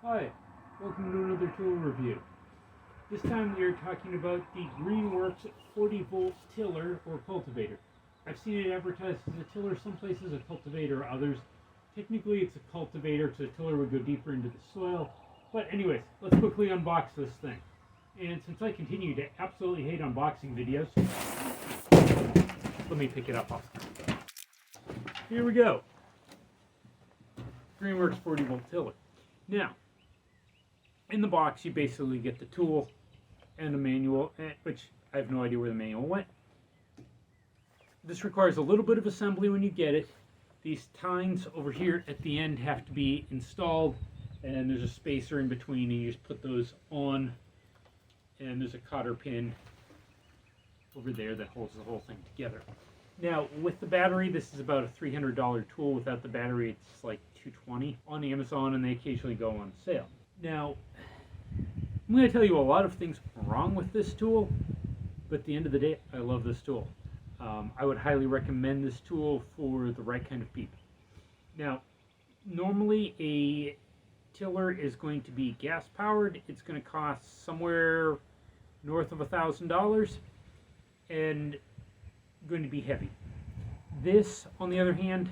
Hi, welcome to another tool review. This time we are talking about the Greenworks 40 volt tiller or cultivator. I've seen it advertised as a tiller, some places a cultivator, others. Technically it's a cultivator because a tiller would go deeper into the soil. But anyways, let's quickly unbox this thing. And since I continue to absolutely hate unboxing videos, let me pick it up off. Here we go. Greenworks 40 volt tiller. Now, in the box, you basically get the tool and a manual, which I have no idea where the manual went. This requires a little bit of assembly when you get it. These tines over here at the end have to be installed, and there's a spacer in between, and you just put those on, and there's a cotter pin over there that holds the whole thing together. Now, with the battery, this is about a $300 tool. Without the battery, it's like $220 on Amazon, and they occasionally go on sale. Now, I'm going to tell you a lot of things wrong with this tool, but at the end of the day, I love this tool. I would highly recommend this tool for the right kind of people. Now, normally a tiller is going to be gas powered. It's going to cost somewhere north of $1,000 and going to be heavy. This, on the other hand,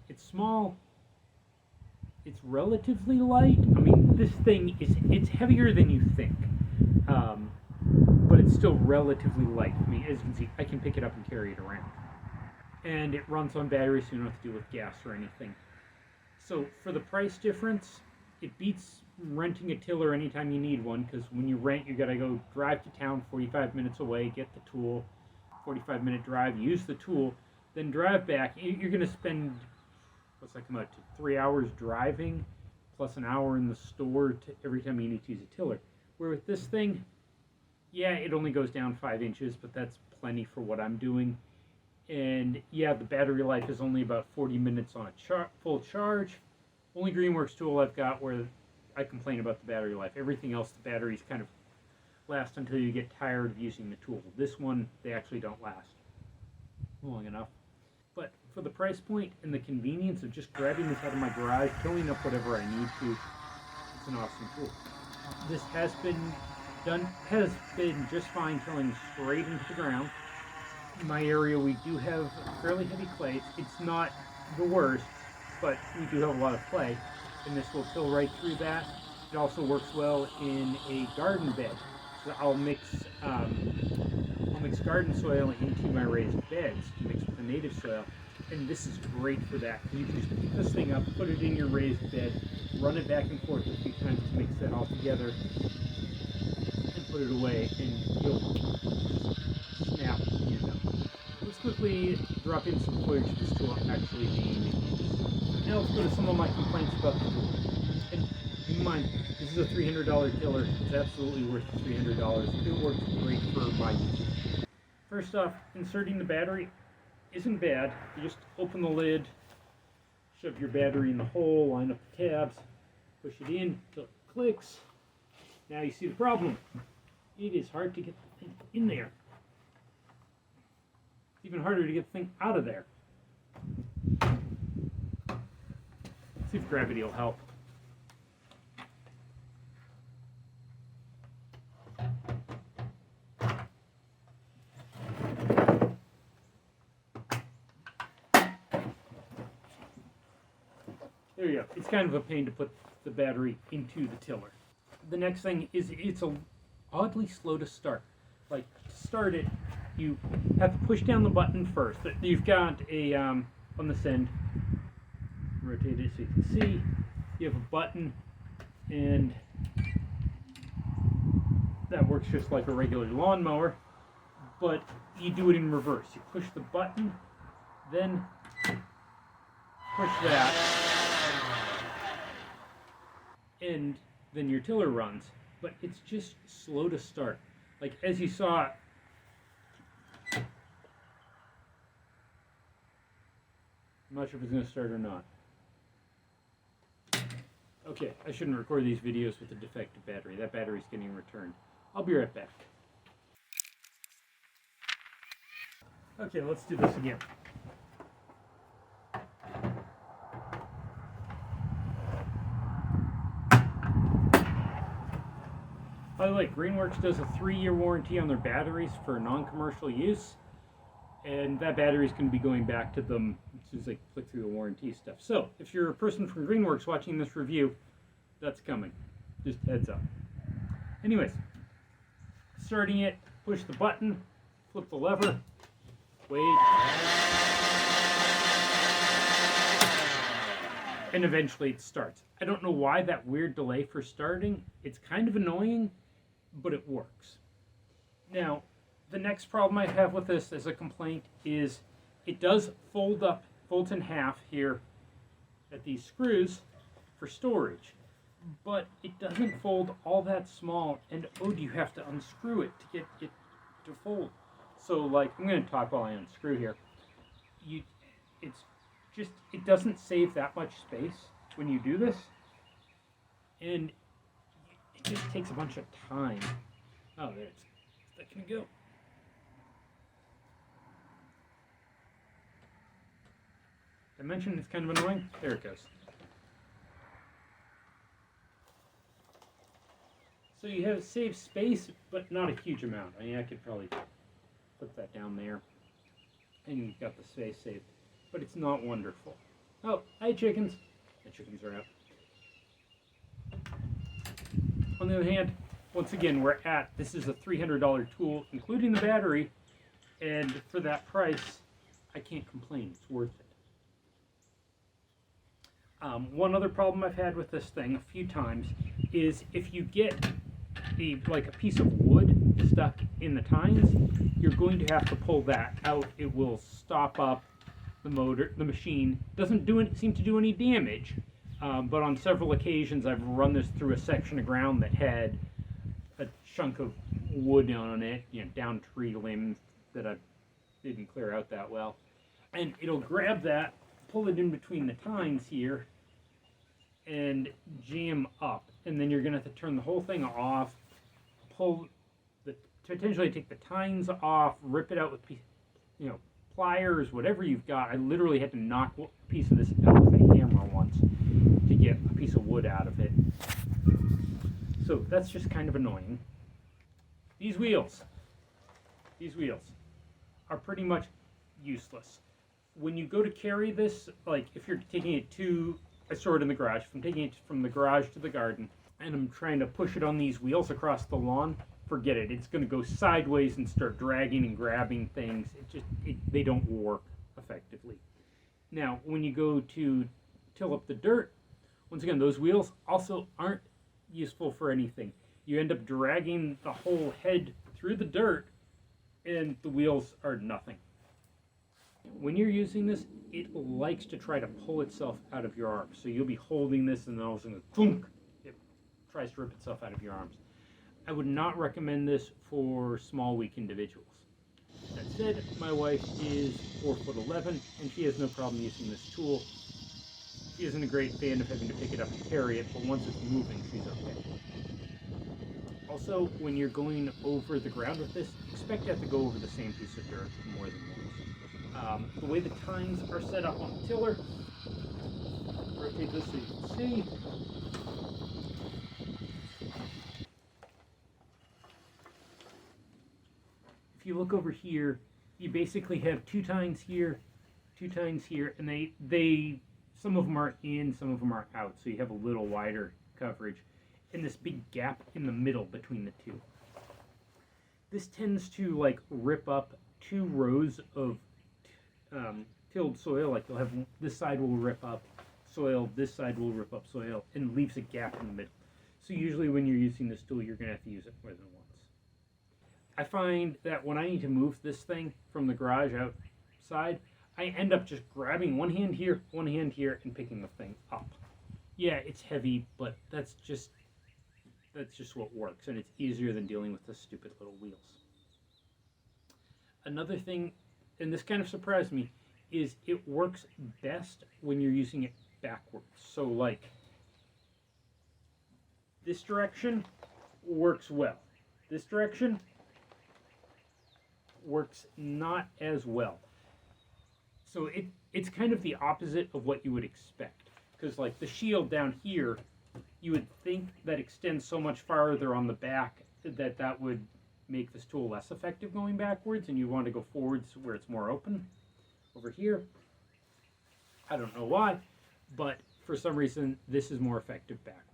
it's small. It's relatively light. I mean, this thing it's heavier than you think, but it's still relatively light. I mean, as you can see, I can pick it up and carry it around. And it runs on batteries, so you don't have to deal with gas or anything. So for the price difference, it beats renting a tiller anytime you need one, because when you rent, you gotta go drive to town 45 minutes away, get the tool, 45-minute drive, use the tool, then drive back. You're gonna spend, what's that come out to, 3 hours driving plus an hour in the store every time you need to use a tiller. Where with this thing, yeah, it only goes down 5 inches, but that's plenty for what I'm doing. And yeah, the battery life is only about 40 minutes on a full charge. Only Greenworks tool I've got where I complain about the battery life. Everything else, the batteries kind of last until you get tired of using the tool. This one, they actually don't last long enough. But for the price point and the convenience of just grabbing this out of my garage, filling up whatever I need to, it's an awesome tool. This has been just fine tilling straight into the ground. In my area, we do have fairly heavy clay. It's not the worst, but we do have a lot of clay, and this will till right through that. It also works well in a garden bed. So I'll mix garden soil into my raised beds to mix with the native soil, and this is great for that. You can just pick this thing up, put it in your raised bed, run it back and forth a few times to mix that all together, and put it away, and you'll snap, you know. Let's quickly drop in some footage of this tool actually being used. Now let's go to some of my complaints about the tool. And keep in mind, this is a $300 tiller. It's absolutely worth the $300. It works great for my use. First off, inserting the battery isn't bad. You just open the lid, shove your battery in the hole, line up the tabs, push it in until it clicks. Now you see the problem. It is hard to get the thing in there. It's even harder to get the thing out of there. See if gravity will help. There you go. It's kind of a pain to put the battery into the tiller. The next thing is it's oddly slow to start. Like, to start it, you have to push down the button first. You've got a, on this end, rotate it so you can see, you have a button, and that works just like a regular lawnmower, but you do it in reverse. You push the button, then push that, and then your tiller runs, but it's just slow to start. Like, as you saw, I'm not sure if it's going to start or not. Okay, I shouldn't record these videos with a defective battery. That battery's getting returned. I'll be right back. Okay, let's do this again. By the way, Greenworks does a 3-year warranty on their batteries for non-commercial use, and that battery is going to be going back to them as soon as they click through the warranty stuff. So, if you're a person from Greenworks watching this review, that's coming. Just heads up. Anyways, starting it, push the button, flip the lever, wait, and eventually it starts. I don't know why that weird delay for starting. It's kind of annoying, but it works. Now, the next problem I have with this as a complaint is it does folds in half here at these screws for storage, but it doesn't fold all that small, and oh, do you have to unscrew it to get it to fold. So, like, I'm going to talk while I unscrew here. It doesn't save that much space when you do this, and it just takes a bunch of time. Oh, there it's letting me go. I mentioned it's kind of annoying. There it goes. So you have saved space, but not a huge amount. I mean, I could probably put that down there, and you've got the space saved. But it's not wonderful. Oh, hi chickens. The chickens are out. On the other hand, once again, this is a $300 tool, including the battery, and for that price, I can't complain. It's worth it. One other problem I've had with this thing a few times is if you get a piece of wood stuck in the tines, you're going to have to pull that out. It will stop up the motor. The machine doesn't seem to do any damage, but on several occasions I've run this through a section of ground that had a chunk of wood on it, down tree limbs that I didn't clear out that well, and it'll grab that, pull it in between the tines here, and jam up, and then you're going to have to turn the whole thing off, potentially take the tines off, rip it out with pliers, whatever you've got. I literally had to knock a piece of this out with a hammer once to get a piece of wood out of it. So that's just kind of annoying. These wheels are pretty much useless. When you go to carry this, like if you're taking it I store it in the garage. If I'm taking it from the garage to the garden and I'm trying to push it on these wheels across the lawn, forget it. It's going to go sideways and start dragging and grabbing things. They don't work effectively. Now, when you go to till up the dirt, once again, those wheels also aren't useful for anything. You end up dragging the whole head through the dirt, and the wheels are nothing. When you're using this, it likes to try to pull itself out of your arms. So you'll be holding this, and then all of a sudden, thunk, it tries to rip itself out of your arms. I would not recommend this for small, weak individuals. That said, my wife is 4'11", and she has no problem using this tool. She isn't a great fan of having to pick it up and carry it, but once it's moving, she's okay. Also, when you're going over the ground with this, expect to have to go over the same piece of dirt more than once. The way the tines are set up on the tiller, rotate this so you can see. If you look over here, you basically have two tines here, and they some of them are in, some of them are out, so you have a little wider coverage, and this big gap in the middle between the two. This tends to rip up two rows of tilled soil. Like you'll have this side will rip up soil, this side will rip up soil, and leaves a gap in the middle. So usually when you're using this tool, you're going to have to use it more than once. I find that when I need to move this thing from the garage outside, I end up just grabbing one hand here, and picking the thing up. Yeah, it's heavy, but that's just what works, and it's easier than dealing with the stupid little wheels. Another thing, and this kind of surprised me, is it works best when you're using it backwards. So like this direction works well. This direction works not as well. So it's kind of the opposite of what you would expect. Because like the shield down here, you would think that extends so much farther on the back that would make this tool less effective going backwards, and you want to go forwards where it's more open. Over here, I don't know why, but for some reason this is more effective backwards.